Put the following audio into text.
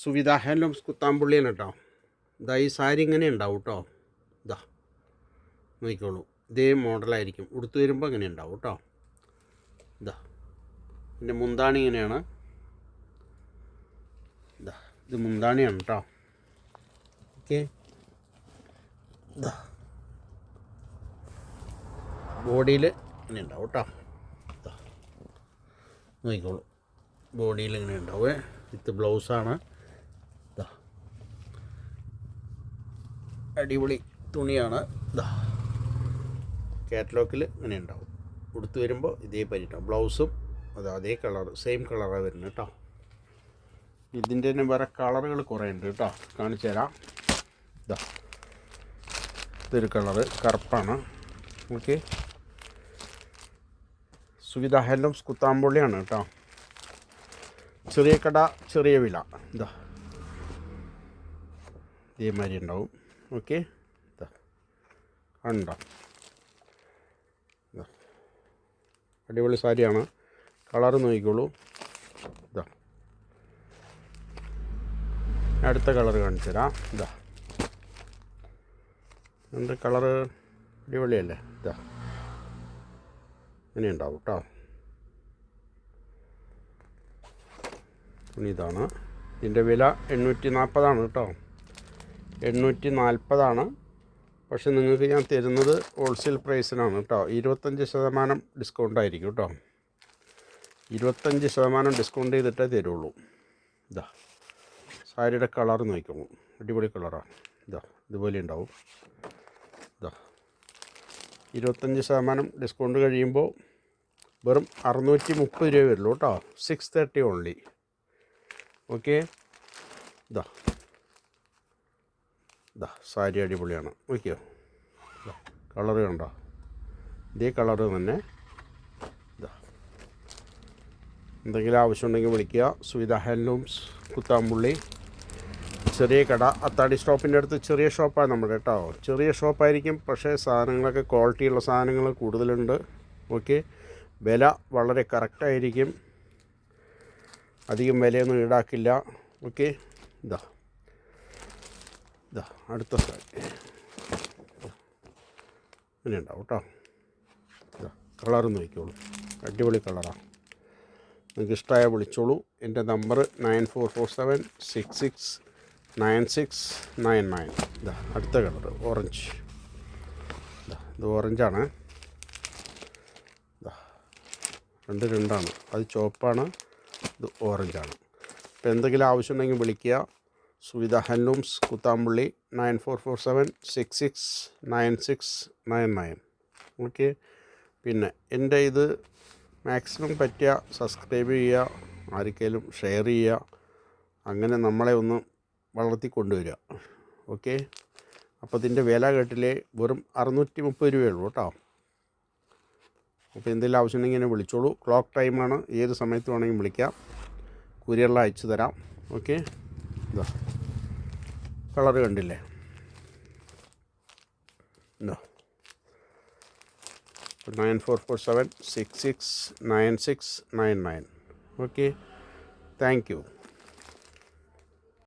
Suvidha handlooms കുത്താമ്പുള്ളിയാണ് കേട്ടോ. ഇതാ ഈ സാരി ഇങ്ങനെ ഉണ്ടാവും കേട്ടോ. ഇതാ നോക്കിക്കോളൂ, ഇതേ മോഡലായിരിക്കും. ഉടുത്തു വരുമ്പോൾ ഇങ്ങനെ ഉണ്ടാവും കേട്ടോ. ഇതാ പിന്നെ മുന്താണി ഇങ്ങനെയാണ്. ഇതാ ഇത് മുന്താണിയാണ് കേട്ടോ. ഓക്കെ, ഇതാ ബോഡിയിൽ ഇങ്ങനെ ഉണ്ടാവും കേട്ടോ. ഇതാ നോക്കിക്കോളൂ, ബോഡിയിൽ ഇങ്ങനെ ഉണ്ടാവേ. വിത്ത് ബ്ലൗസാണ്. ഇതാ അടിപൊളി തുണിയാണ്. ഇതാ കാറ്റലോഗിൽ ഇങ്ങനെ ഉണ്ടാവും. ഉടുത്ത് വരുമ്പോൾ ഇതേ പരിട്ടാവും. ബ്ലൗസും അതേ കളർ, സെയിം കളറാണ് വരുന്നത് കേട്ടോ. ഇതിൻ്റെ തന്നെ വേറെ കളറുകൾ കുറേ ഉണ്ട് കേട്ടോ, കാണിച്ചു തരാം. ഇതാ ഇതൊരു കളറ് കറുപ്പാണ്. ഓക്കെ, സുവിധ ഹാൻഡ്ലൂംസ് കുത്താമ്പുള്ളിയാണ് കേട്ടോ. ചെറിയ കട ചെറിയ വില. ഇതാ ഇതേമാതിരി ഉണ്ടാവും. ഓക്കെ, ഇതാ കണ്ടോ, ഇതാ അടിപൊളി സാരിയാണ്. കളറ് നോക്കിക്കോളൂ. ഇതാ അടുത്ത കളറ് കാണിച്ചു തരാം. ഇതാ എന്ത് കളറ്, അടിപൊളിയല്ലേ. ഇതാ ഇങ്ങനെ ഉണ്ടാവും കേട്ടോ. ഇതാണ് ഇതിൻ്റെ വില 840 കേട്ടോ. 840. പക്ഷെ നിങ്ങൾക്ക് ഞാൻ തരുന്നത് ഹോൾസെയിൽ പ്രൈസിനാണ് കേട്ടോ. 25% ഡിസ്കൗണ്ട് ആയിരിക്കും കേട്ടോ. 25% ഡിസ്കൗണ്ട് ചെയ്തിട്ടേ തരുള്ളൂ. ഇതാ സാരിയുടെ കളർ നോക്കിക്കോളൂ, അടിപൊളി കളറാണ്. ഇതാ ഇതുപോലെ ഉണ്ടാവും. ഇതാ 25% ഡിസ്കൗണ്ട് കഴിയുമ്പോൾ വെറും 630 രൂപ വരുള്ളൂ കേട്ടോ. 630 ഓൺലി. ഓക്കെ, ഇതാ ഇതാ സാരി അടിപൊളിയാണ്. നോക്കിയോ, ഇതാ കളറ് കണ്ടോ, ഇതേ കളറ് തന്നെ. ഇതാ എന്തെങ്കിലും ആവശ്യമുണ്ടെങ്കിൽ വിളിക്കുക. സുവിധ ഹാൻഡ്ലൂംസ് കുത്താമ്പുള്ളി, ചെറിയ കട, അത്താടി സ്റ്റോപ്പിൻ്റെ അടുത്ത്. ചെറിയ ഷോപ്പാണ് നമ്മുടെ കേട്ടോ. ചെറിയ ഷോപ്പായിരിക്കും, പക്ഷേ സാധനങ്ങളൊക്കെ ക്വാളിറ്റിയുള്ള സാധനങ്ങൾ കൂടുതലുണ്ട്. ഓക്കെ, വില വളരെ കറക്റ്റായിരിക്കും, അധികം വിലയൊന്നും ഈടാക്കില്ല. ഓക്കെ, ഇതാ ഇതാ അടുത്ത സാരി ഇങ്ങനെ ഉണ്ടാവും കേട്ടോ. ഇതാ കളറ് നോക്കിക്കോളൂ, അടിപൊളി കളറാണ്. നിങ്ങൾക്ക് ഇഷ്ടമായ വിളിച്ചോളൂ. എൻ്റെ നമ്പർ 9447669699. ഇതാ അടുത്ത കളറ് ഓറഞ്ച്. ഇതാ ഇത് ഓറഞ്ചാണ്. ഇതാ രണ്ടാണ്. അത് ചുവപ്പാണ്, ഇത് ഓറഞ്ചാണ്. അപ്പോൾ എന്തെങ്കിലും ആവശ്യമുണ്ടെങ്കിൽ വിളിക്കുക. സുവിധ ഹാൻഡ്ലൂംസ് കുത്താമ്പുള്ളി 9447669699. ഓക്കെ, പിന്നെ എൻ്റെ ഇത് മാക്സിമം പറ്റിയ സബ്സ്ക്രൈബ് ചെയ്യുക, ആർക്കെങ്കിലും ഷെയർ ചെയ്യുക, അങ്ങനെ നമ്മളെ ഒന്ന് വളർത്തിക്കൊണ്ടുവരിക. ഓക്കെ, അപ്പോൾ ഇതിൻ്റെ വില കേട്ടില്ലേ, വെറും 630 രൂപയുള്ളൂ കേട്ടോ. അപ്പോൾ എന്തെങ്കിലും ആവശ്യമുണ്ടെങ്കിൽ എന്നെ വിളിച്ചോളൂ. ക്ലോക്ക് ടൈമാണ്, ഏത് സമയത്ത് വേണമെങ്കിൽ വിളിക്കാം, കൊറിയറിൽ അയച്ചു തരാം. ഓക്കെ, ഇതാ കളറ് കണ്ടില്ലേ. ഇതാ 9447669699. Okay, thank you.